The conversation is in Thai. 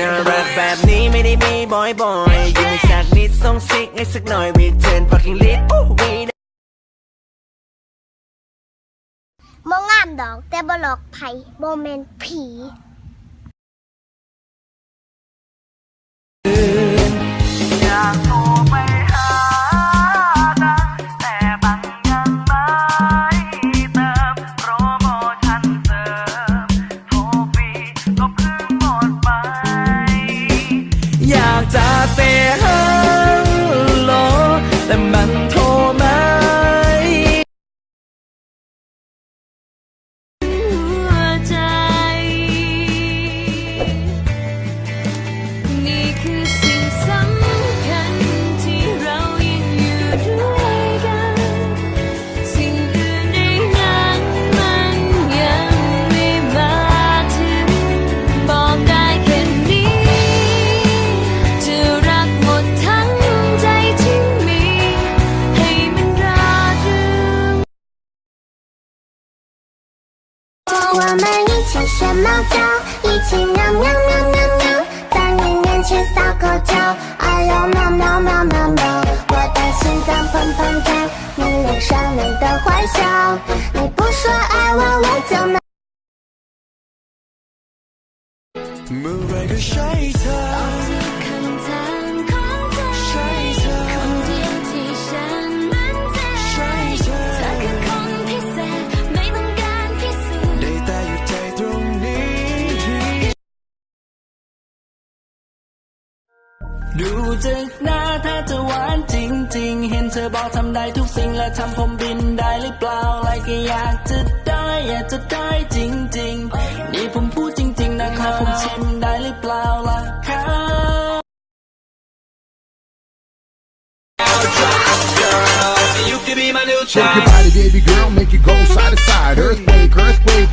น่ารักแบบนี้ไม่ได้มีบ่อยๆยิ้มให้สักนิดส่งซิกให้สักหน่อย Return fucking lit we มองงามดอกแต่บ่หลอกไผบ่แม่นผีอยากโทรไปหาดังแต่บังยังไม่เติมโปรโมชั่นเสริมโทรฟรีก็เพิ่งหมดไปอยากจะเตะฮัลโหลแต่มันโทรมา我们一起学猫叫，一起喵喵喵喵喵，在你面前撒个娇。哎呦喵喵喵喵喵，我的心脏砰砰跳，你脸上面的坏笑，你不说爱我，我就没。เมื่อไรก็ใช่เธอดูจากหน้าถ้าจะหวานจริงๆเห็นเธอบอกทำได้ทุกสิ่งและทำผมบินได้หรือเปล่าอะไรก็อยากจะได้จริงๆนี่ผมพูดจริงๆนะครับผมชิมได้หรือเปล่าล่ะครับ Shake your body, baby girl, make it go side to side. Earthquake, earthquake,